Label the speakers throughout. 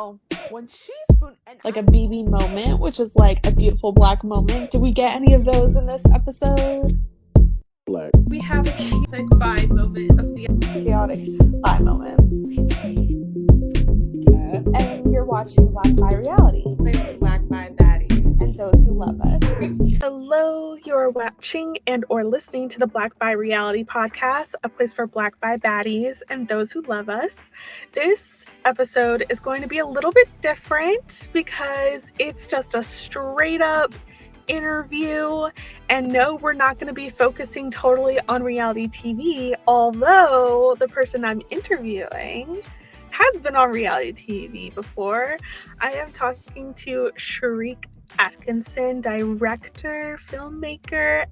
Speaker 1: When she spoon and like a BB moment, which is like a beautiful black moment. Did we get any of those in this episode?
Speaker 2: Black.
Speaker 3: We have a chaotic bi moment of the
Speaker 1: Chaotic bi moment. And you're watching Black Bi Reality.
Speaker 3: Black Bi Baddies.
Speaker 1: And those who love us.
Speaker 3: Hello, you're watching and or listening to the Black Bi Reality podcast, a place for Black Bi Baddies and those who love us. This episode is going to be a little bit different because it's just a straight up interview, and no, we're not going to be focusing totally on reality TV, although the person I'm interviewing has been on reality TV before. I am talking to Sharik Atkinson, director, filmmaker.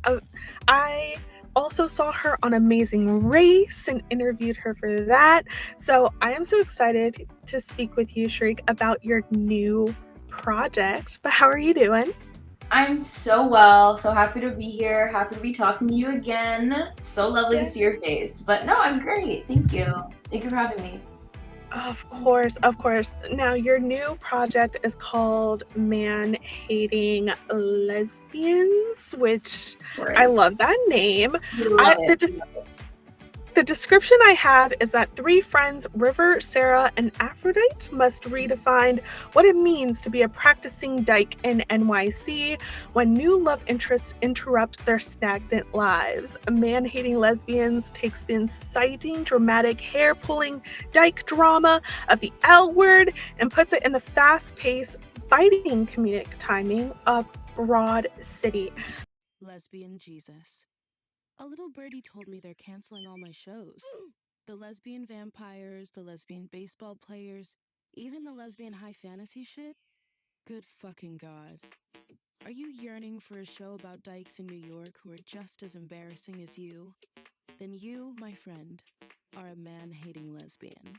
Speaker 3: I also saw her on Amazing Race and interviewed her for that. So I am so excited to speak with you, Sharik, about your new project. But how are you doing?
Speaker 4: I'm so well, so happy to be here, happy to be talking to you again. So lovely to see your face. But no, I'm great. Thank you. Thank you for having me.
Speaker 3: Of course. Now, your new project is called Man-Hating Lesbians, which I love that name. The description I have is that three friends, River, Sarah, and Afrodite, must redefine what it means to be a practicing dyke in NYC when new love interests interrupt their stagnant lives. Man-Hating Lesbians takes the inciting, dramatic, hair-pulling dyke drama of the L word and puts it in the fast-paced, biting comedic timing of Broad City.
Speaker 5: Lesbian Jesus. A little birdie told me they're canceling all my shows. The lesbian vampires, the lesbian baseball players, even the lesbian high fantasy shit. Good fucking God. Are you yearning for a show about dykes in New York who are just as embarrassing as you? Then you, my friend, are a man-hating lesbian.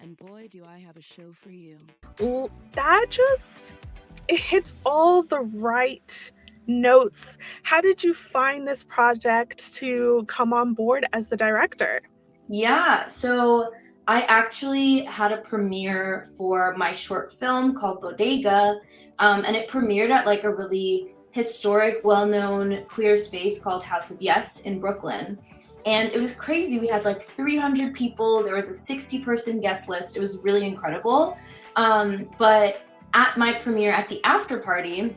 Speaker 5: And boy, do I have a show for you.
Speaker 3: Well, it hits all the right notes. How did you find this project to come on board as the director?
Speaker 4: Yeah, so I actually had a premiere for my short film called Bodega, and it premiered at like a really historic, well-known queer space called House of Yes in Brooklyn. And it was crazy. We had like 300 people. There was a 60-person guest list. It was really incredible. But at my premiere, at the after party,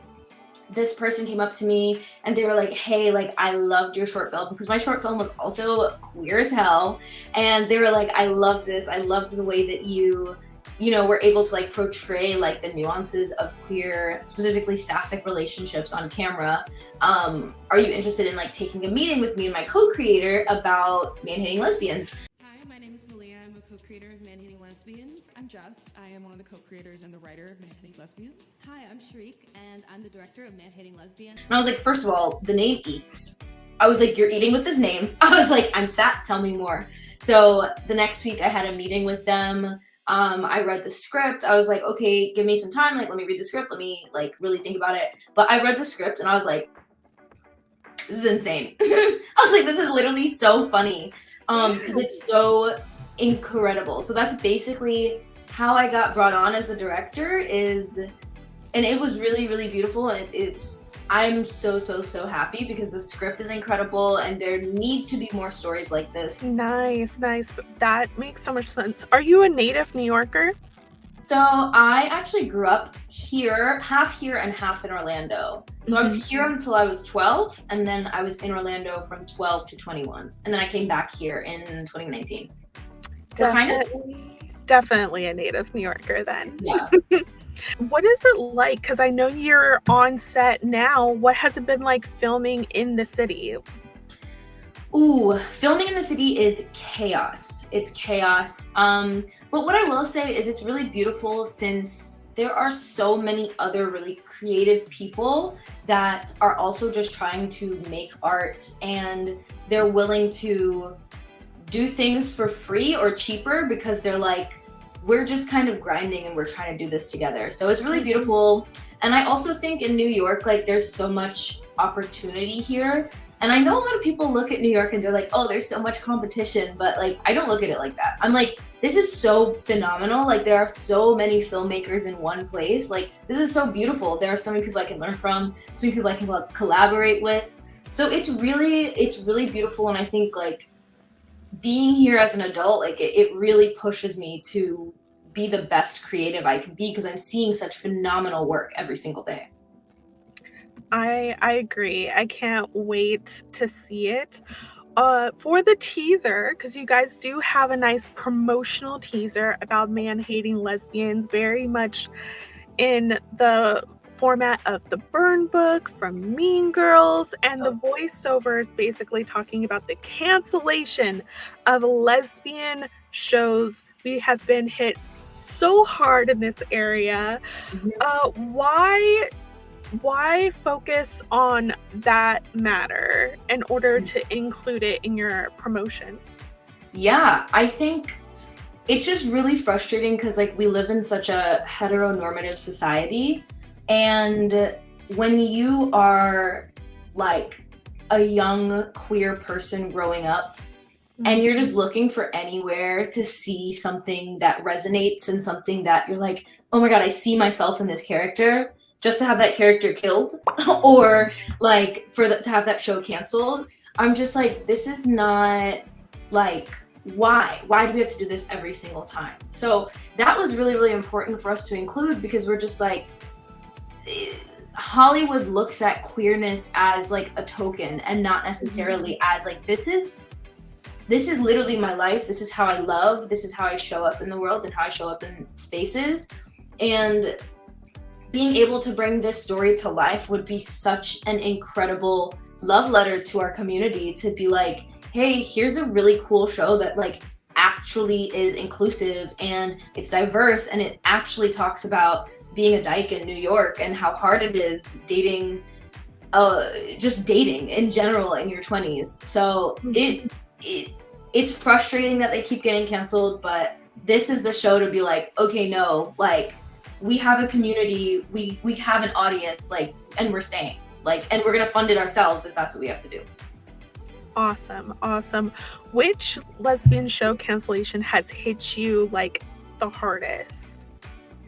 Speaker 4: this person came up to me and they were like, hey, like, I loved your short film, because my short film was also queer as hell. And they were like, I love this. I loved the way that you were able to like portray like the nuances of queer, specifically sapphic relationships on camera. Are you interested in like taking a meeting with me and my co-creator about Man-Hating Lesbians?
Speaker 6: Hi, my name is Malia. I'm a co-creator of Man-Hating Lesbians. I'm Jess. I am one of the co-creators and the writer of Man-Hating Lesbians. Hi, I'm Sharik, and I'm the director of Man-Hating Lesbians.
Speaker 4: And I was like, first of all, the name eats. I was like, you're eating with this name. I was like, I'm sat, tell me more. So the next week I had a meeting with them. I read the script. I was like, okay, give me some time. Like, let me read the script. Let me like really think about it. But I read the script and I was like, this is insane. I was like, this is literally so funny. Because it's so incredible. So that's basically how I got brought on as the director and it was really, really beautiful. And I'm so happy because the script is incredible and there need to be more stories like this.
Speaker 3: Nice. That makes so much sense. Are you a native New Yorker?
Speaker 4: So I actually grew up here, half here and half in Orlando. So I was here until I was 12, and then I was in Orlando from 12 to 21. And then I came back here in 2019.
Speaker 3: Definitely a native New Yorker then.
Speaker 4: Yeah.
Speaker 3: What is it like? Because I know you're on set now. What has it been like filming in the city?
Speaker 4: Ooh, filming in the city is chaos. It's chaos. But what I will say is it's really beautiful since there are so many other really creative people that are also just trying to make art, and they're willing to do things for free or cheaper because they're like, we're just kind of grinding and we're trying to do this together. So it's really beautiful. And I also think in New York, like there's so much opportunity here. And I know a lot of people look at New York and they're like, oh, there's so much competition, but like, I don't look at it like that. I'm like, this is so phenomenal. Like, there are so many filmmakers in one place. Like, this is so beautiful. There are so many people I can learn from, so many people I can collaborate with. So it's really beautiful. And I think like being here as an adult, like it really pushes me to be the best creative I can be, because I'm seeing such phenomenal work every single day.
Speaker 3: I agree. I can't wait to see it. For the teaser, because you guys do have a nice promotional teaser about Man-Hating Lesbians, very much in the format of the Burn Book from Mean Girls, and the voiceovers basically talking about the cancellation of lesbian shows. We have been hit so hard in this area. Why focus on that matter in order to include it in your promotion?
Speaker 4: Yeah, I think it's just really frustrating because like we live in such a heteronormative society, and when you are like a young queer person growing up and you're just looking for anywhere to see something that resonates and something that you're like, oh my God, I see myself in this character, just to have that character killed or like to have that show canceled, I'm just like, this is not like, why do we have to do this every single time? So that was really important for us to include, because we're just like, Hollywood looks at queerness as like a token and not necessarily as like, this is literally my life. This is how I love. This is how I show up in the world and how I show up in spaces. And being able to bring this story to life would be such an incredible love letter to our community, to be like, hey, here's a really cool show that like actually is inclusive and it's diverse, and it actually talks about being a dyke in New York and how hard it is dating, just dating in general in your 20s. So it's frustrating that they keep getting canceled, but this is the show to be like, okay, no, like, we have a community, we have an audience, like, and we're staying, like, and we're gonna fund it ourselves if that's what we have to do.
Speaker 3: Awesome. Which lesbian show cancellation has hit you like the hardest?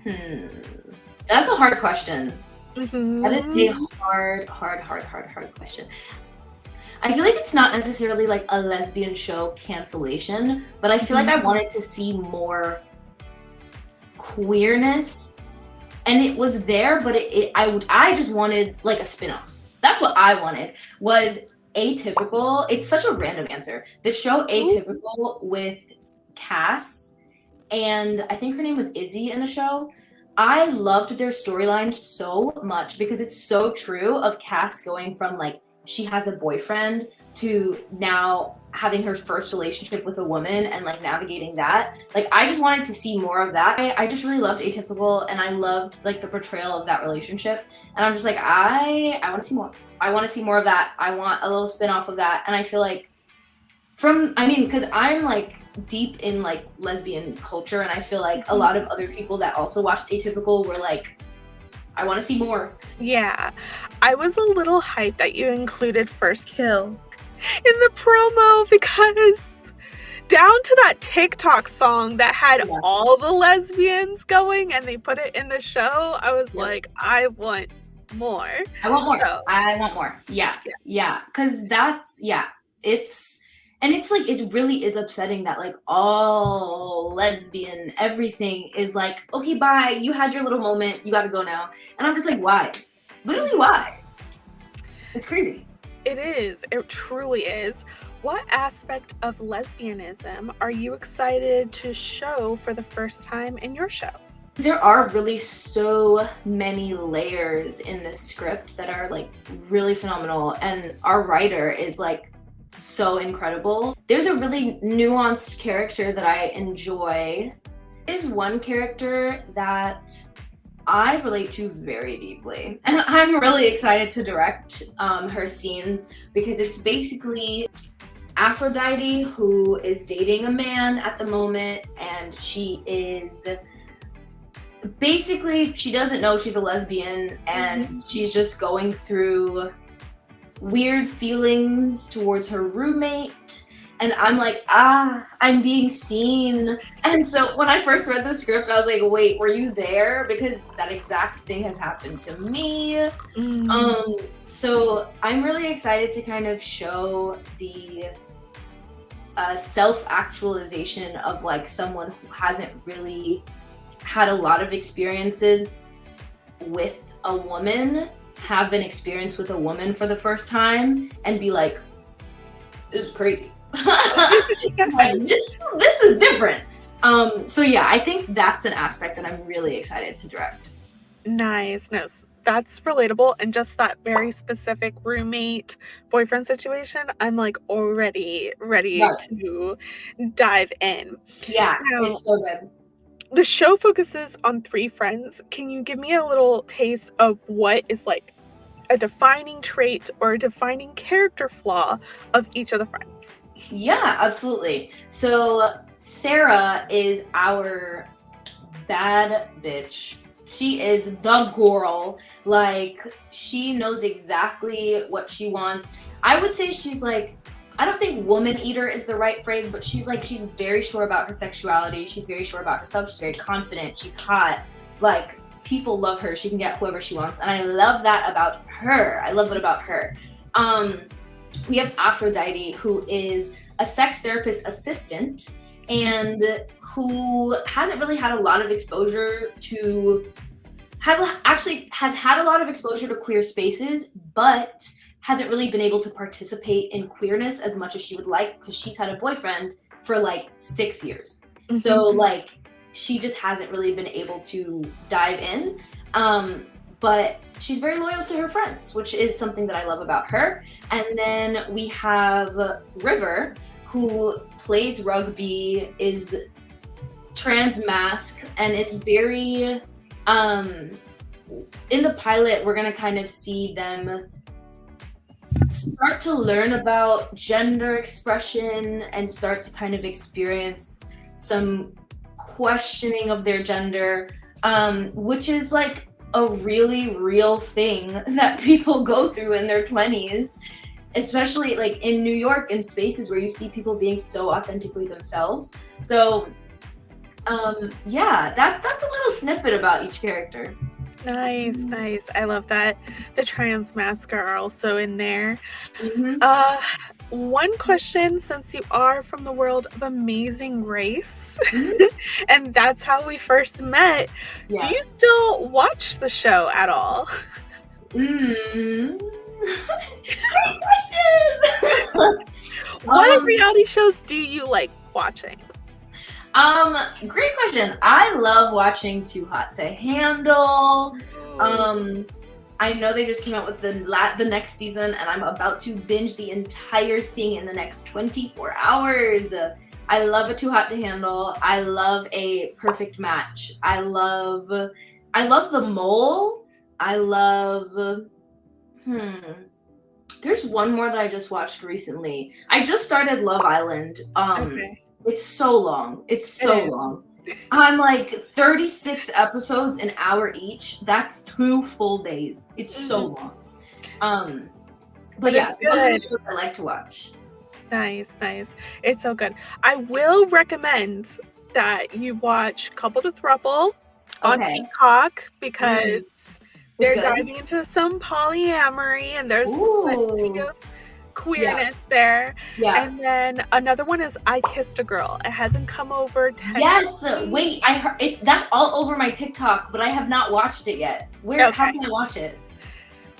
Speaker 4: That's a hard question. That is a hard question. I feel like it's not necessarily like a lesbian show cancellation, but I feel like I wanted to see more queerness. And it was there, but I just wanted like a spin-off. That's what I wanted, was Atypical. It's such a random answer. The show Atypical with Cass, and I think her name was Izzy in the show. I loved their storyline so much because it's so true of Cass going from like, she has a boyfriend to now having her first relationship with a woman and like navigating that. Like, I just wanted to see more of that. I just really loved Atypical, and I loved like the portrayal of that relationship. And I'm just like, I want to see more. I want to see more of that. I want a little spin-off of that. And I feel like because I'm like deep in like lesbian culture, and I feel like a lot of other people that also watched Atypical were like, I want to see more.
Speaker 3: Yeah, I was a little hyped that you included First Kill in the promo, because down to that TikTok song that had all the lesbians going and they put it in the show, I was like, I want more.
Speaker 4: I want more. Yeah. Because it's like, it really is upsetting that like all lesbian everything is like, okay, bye, you had your little moment, you gotta go now. And I'm just like, why? Literally, why? It's crazy.
Speaker 3: It is. It truly is. What aspect of lesbianism are you excited to show for the first time in your show?
Speaker 4: There are really so many layers in this script that are like really phenomenal, and our writer is like so incredible. There's a really nuanced character that I enjoy. There's one character that I relate to very deeply, and I'm really excited to direct her scenes, because it's basically Afrodite, who is dating a man at the moment, and she doesn't know she's a lesbian, and she's just going through weird feelings towards her roommate. And I'm like, I'm being seen. And so when I first read the script, I was like, wait, were you there? Because that exact thing has happened to me. So I'm really excited to kind of show the self-actualization of like someone who hasn't really had a lot of experiences with a woman, have an experience with a woman for the first time and be like, this is crazy. Like, this is different. So yeah, I think that's an aspect that I'm really excited to direct.
Speaker 3: Nice. That's relatable, and just that very specific roommate boyfriend situation, I'm like already ready to dive in.
Speaker 4: Yeah,
Speaker 3: now,
Speaker 4: it's so good.
Speaker 3: The show focuses on 3 friends. Can you give me a little taste of what is like a defining trait or a defining character flaw of each of the friends?
Speaker 4: Yeah, absolutely. So Sarah is our bad bitch. She is the girl. Like, she knows exactly what she wants. I would say she's like, I don't think woman eater is the right phrase, but she's very sure about her sexuality. She's very sure about herself. She's very confident. She's hot. Like, people love her. She can get whoever she wants. And I love that about her. We have Aphrodite, who is a sex therapist assistant and who hasn't really had a lot of exposure to, has had a lot of exposure to queer spaces, but hasn't really been able to participate in queerness as much as she would like, because she's had a boyfriend for like 6 years. Mm-hmm. So like, she just hasn't really been able to dive in. But she's very loyal to her friends, which is something that I love about her. And then we have River, who plays rugby, is trans mask, and is very, in the pilot, we're gonna kind of see them start to learn about gender expression and start to kind of experience some questioning of their gender, which is like a really real thing that people go through in their 20s, especially like in New York, in spaces where you see people being so authentically themselves. So yeah, that's a little snippet about each character.
Speaker 3: Nice. I love that the trans masks are also in there. Mm-hmm. One question, since you are from the world of Amazing Race, mm-hmm. and that's how we first met, do you still watch the show at all?
Speaker 4: Great question!
Speaker 3: What reality shows do you like watching?
Speaker 4: Great question. I love watching Too Hot to Handle. I know they just came out with the next season, and I'm about to binge the entire thing in the next 24 hours. I love a Too Hot to Handle. I love a Perfect Match. I love The Mole. I love, there's one more that I just watched recently. I just started Love Island. Okay. It's so long. I'm like 36 episodes, an hour each. That's 2 full days. It's so long. But yeah, so those are the shows I like to watch.
Speaker 3: Nice. It's so good. I will recommend that you watch Couple to Throuple on Peacock, because they're diving into some polyamory, and there's plenty of queerness there. And then another one is I Kissed a Girl. It hasn't come over
Speaker 4: Yes, wait, I heard that's all over my TikTok, but I have not watched it yet. How can I watch it?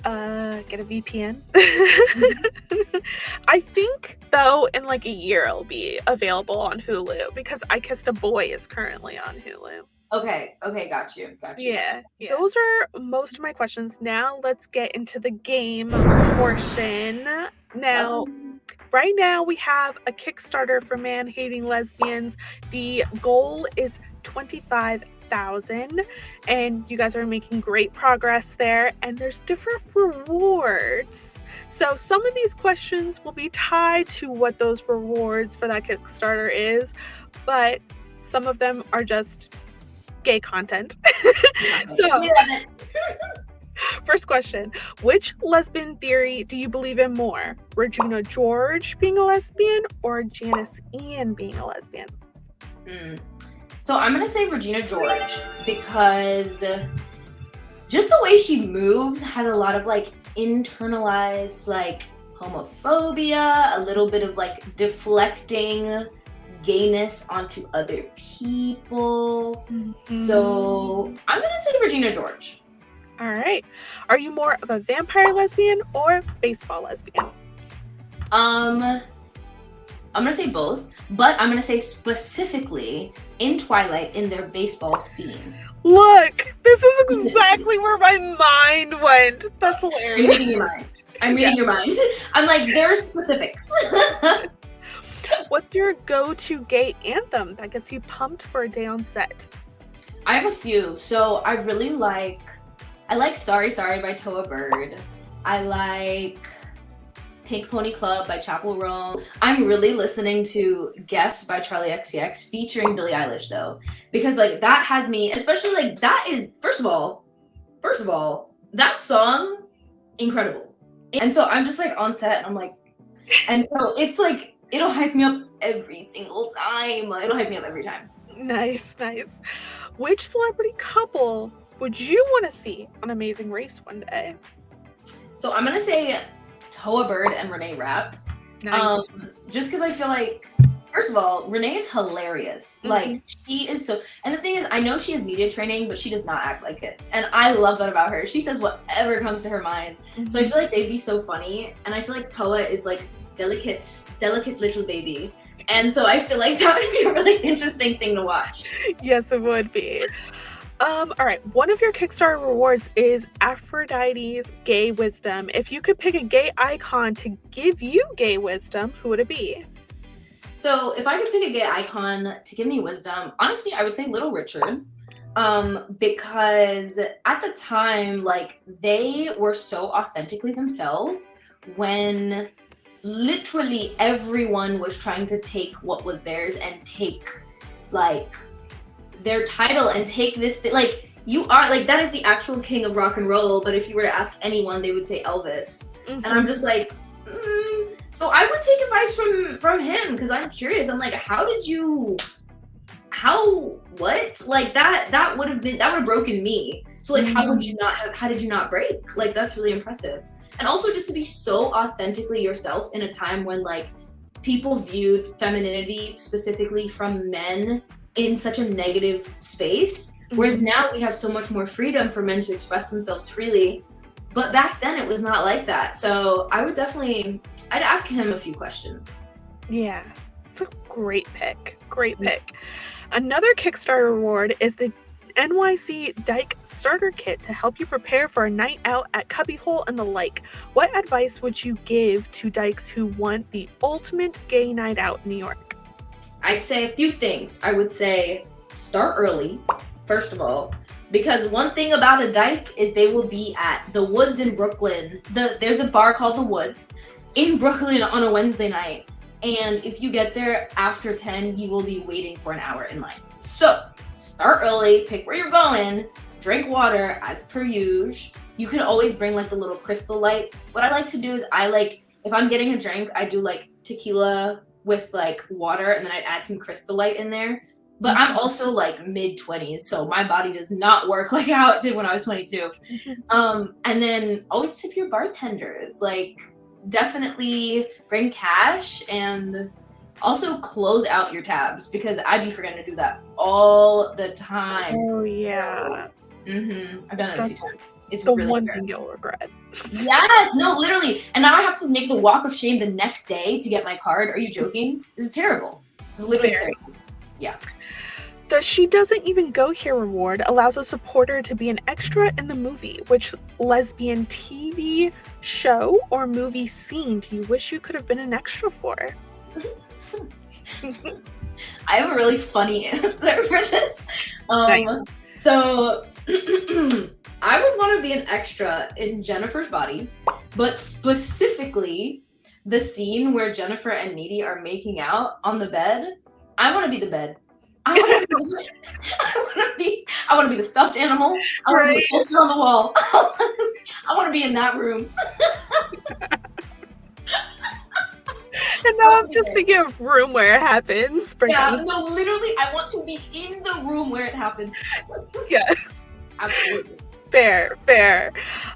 Speaker 3: Get a VPN. I think though in like a year it'll be available on Hulu, because I Kissed a Boy is currently on Hulu.
Speaker 4: Okay, got you.
Speaker 3: Yeah. Those are most of my questions. Now let's get into the game portion. Now, right now we have a Kickstarter for Man-Hating Lesbians. The goal is 25,000, and you guys are making great progress there, and there's different rewards. So some of these questions will be tied to what those rewards for that Kickstarter is, but some of them are just gay content. So First question. Which lesbian theory do you believe in more? Regina George being a lesbian or Janice Ian being a lesbian?
Speaker 4: So I'm going to say Regina George because just the way she moves has a lot of like internalized like homophobia, a little bit of like deflecting gayness onto other people. So I'm going to say Regina George.
Speaker 3: All right. Are you more of a vampire lesbian or baseball lesbian?
Speaker 4: I'm gonna say both, but I'm gonna say specifically in Twilight in their baseball scene.
Speaker 3: Look, this is exactly where my mind went. That's hilarious.
Speaker 4: I'm reading your mind. I'm reading your mind. I'm like, there's specifics.
Speaker 3: What's your go-to gay anthem that gets you pumped for a day on set?
Speaker 4: I have a few. So I like Sorry Sorry by Toa Bird. I like Pink Pony Club by Chapel Roan. I'm really listening to Guess by Charlie XCX featuring Billie Eilish though, because like that has me, especially like that is first of all, that song incredible. And so I'm just like on set and I'm like, and so it's like it'll hype me up every single time. It'll hype me up every time.
Speaker 3: Nice. Which celebrity couple would you want to see on Amazing Race one day?
Speaker 4: So I'm gonna say Toa Bird and Renee Rapp.
Speaker 3: Nice.
Speaker 4: Just because I feel like, first of all, Renee is hilarious. Like, she is so, and the thing is, I know she has media training, but she does not act like it. And I love that about her. She says whatever comes to her mind. So I feel like they'd be so funny. And I feel like Toa is like delicate little baby. And so I feel like that would be a really interesting thing to watch.
Speaker 3: Yes, it would be. All right. One of your Kickstarter rewards is Aphrodite's gay wisdom. If you could pick a gay icon to give you gay wisdom, who would it be?
Speaker 4: So if I could pick a gay icon to give me wisdom, honestly, I would say Little Richard. Because at the time, like, they were so authentically themselves when literally everyone was trying to take what was theirs and take, like, their title and take this like you are like that is the actual king of rock and roll, but if you were to ask anyone they would say Elvis. And I'm just like so I would take advice from him because I'm curious. I'm like, what like that would have broken me. So like how did you not break? Like that's really impressive. And also just to be so authentically yourself in a time when like people viewed femininity specifically from men in such a negative space, whereas now we have so much more freedom for men to express themselves freely, but back then it was not like that. So I'd ask him a few questions.
Speaker 3: Yeah, it's a great pick. Another Kickstarter reward is the NYC Dyke Starter Kit to help you prepare for a night out at Cubbyhole and the like. What advice would you give to dykes who want the ultimate gay night out in New York?
Speaker 4: I'd say a few things. I would say start early, first of all, because one thing about a dyke is they will be at the Woods in Brooklyn. There's a bar called the Woods in Brooklyn on a Wednesday night. And if you get there after 10, you will be waiting for an hour in line. So start early, pick where you're going, drink water as per usual. You can always bring like the little crystal light. What I like to do is if I'm getting a drink, I do like tequila with like water and then I'd add some crystal light in there. But I'm also like mid-20s, so my body does not work like how it did when I was 22. And then always tip your bartenders. Like definitely bring cash and also close out your tabs because I'd be forgetting to do that all the time.
Speaker 3: Oh yeah.
Speaker 4: I've done it a few times. It's
Speaker 3: the
Speaker 4: really
Speaker 3: one thing you'll regret.
Speaker 4: Yes, no, literally. And now I have to make the walk of shame the next day to get my card. Are you joking? This is terrible. It's literally terrible. Yeah.
Speaker 3: The She Doesn't Even Go Here reward allows a supporter to be an extra in the movie. Which lesbian TV show or movie scene do you wish you could have been an extra for?
Speaker 4: I have a really funny answer for this.
Speaker 3: Nice.
Speaker 4: So I would want to be an extra in Jennifer's Body, but specifically the scene where Jennifer and Needy are making out on the bed. I want to be the bed I want to be the stuffed animal. I want to be a poster on the wall. I want to be in that room.
Speaker 3: And now I'm just thinking of room where it happens.
Speaker 4: Yeah, no, literally, I want to be in the room where it happens.
Speaker 3: Yes.
Speaker 4: Absolutely.
Speaker 3: Fair.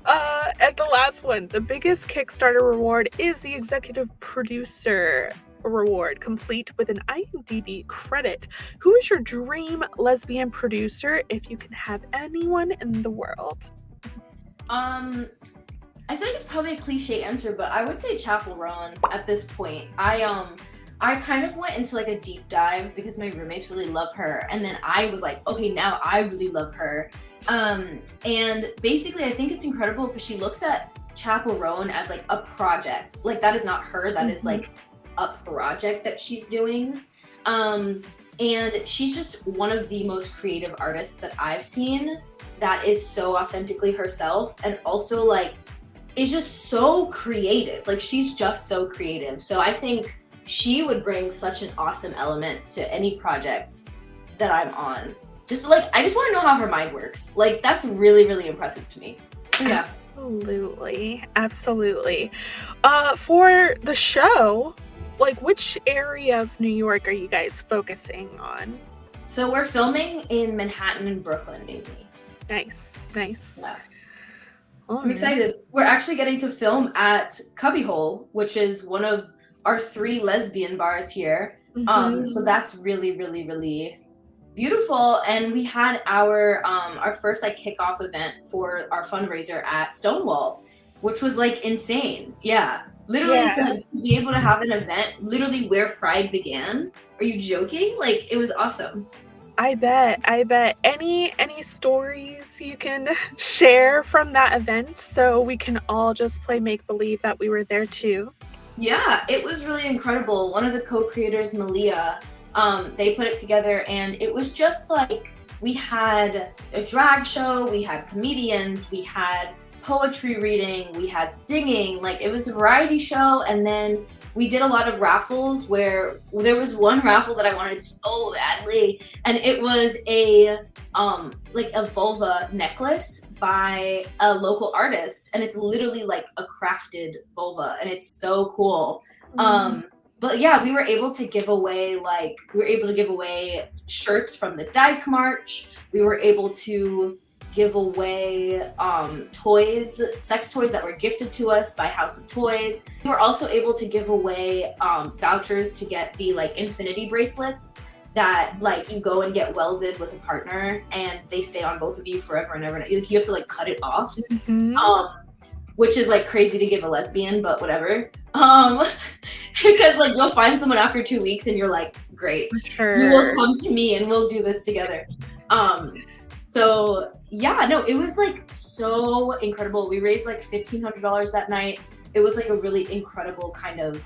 Speaker 3: And the last one, the biggest Kickstarter reward is the executive producer reward, complete with an IMDb credit. Who is your dream lesbian producer if you can have anyone in the world?
Speaker 4: I feel like it's probably a cliche answer, but I would say Chapel Roan at this point. I kind of went into like a deep dive because my roommates really love her, and then I was like, okay, now I really love her. And basically I think it's incredible because she looks at Chapel Roan as like a project. Like that is not her, that is like a project that she's doing. And she's just one of the most creative artists that I've seen that is so authentically herself, and also like is just so creative. Like she's just so creative. So I think she would bring such an awesome element to any project that I'm on. Just like, I just want to know how her mind works. Like that's really, really impressive to me. Yeah.
Speaker 3: Absolutely. For the show, like which area of New York are you guys focusing on?
Speaker 4: So we're filming in Manhattan and Brooklyn mainly.
Speaker 3: Nice.
Speaker 4: Yeah.
Speaker 3: Oh,
Speaker 4: I'm excited. We're actually getting to film at Cubbyhole, which is one of our 3 lesbian bars here. So that's really, really, really beautiful. And we had our first like kickoff event for our fundraiser at Stonewall, which was like insane. Yeah. Literally to be able to have an event literally where Pride began. Are you joking? Like it was awesome.
Speaker 3: I bet. Any stories you can share from that event so we can all just play make-believe that we were there too?
Speaker 4: Yeah, it was really incredible. One of the co-creators, Malia, they put it together, and it was just like we had a drag show, we had comedians, we had poetry reading, we had singing. Like it was a variety show, and then we did a lot of raffles where there was one raffle that I wanted so badly, and it was a like a vulva necklace by a local artist, and it's literally like a crafted vulva, and it's so cool. But yeah, we were able to give away shirts from the Dyke March. We were able to give away toys, sex toys that were gifted to us by House of Toys. We were also able to give away vouchers to get the like infinity bracelets that like you go and get welded with a partner, and they stay on both of you forever and ever. You have to like cut it off, which is like crazy to give a lesbian, but whatever. Because like you'll find someone after 2 weeks and you're like, great, you will come to me and we'll do this together. So yeah, no, it was like so incredible. We raised like $1,500 that night. It was like a really incredible kind of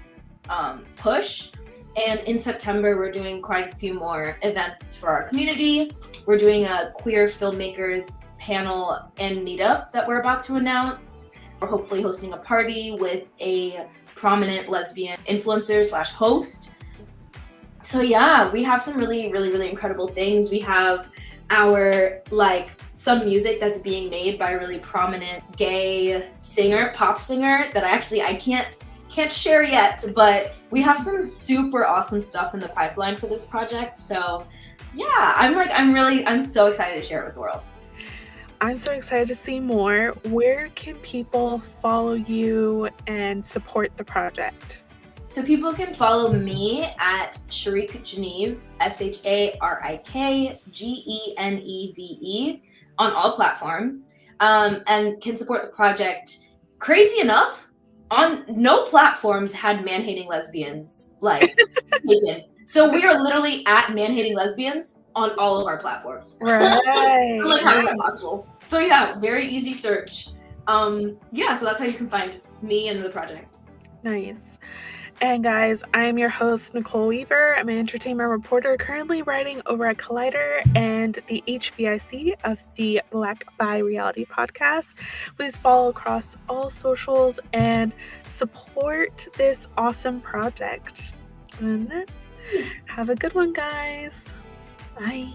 Speaker 4: push. And in September, we're doing quite a few more events for our community. We're doing a queer filmmakers panel and meetup that we're about to announce. We're hopefully hosting a party with a prominent lesbian influencer / host. So yeah, we have some really, really, really incredible things. We have our like some music that's being made by a really prominent gay singer, pop singer that I can't share yet, but we have some super awesome stuff in the pipeline for this project. So yeah, I'm so excited to share it with the world.
Speaker 3: I'm so excited to see more. Where can people follow you and support the project?
Speaker 4: So people can follow me at Sharik Geneve, SharikGeneve, on all platforms, and can support the project. Crazy enough, on no platforms had Man-Hating Lesbians like taken. So we are literally at Man-Hating Lesbians on all of our platforms.
Speaker 3: Right.
Speaker 4: I'm like, how is that possible? So yeah, very easy search. Yeah, so that's how you can find me and the project.
Speaker 3: Nice. And guys, I am your host, Nicole Weaver. I'm an entertainment reporter currently writing over at Collider and the HBIC of the Black Bi Reality podcast. Please follow across all socials and support this awesome project. And have a good one, guys. Bye.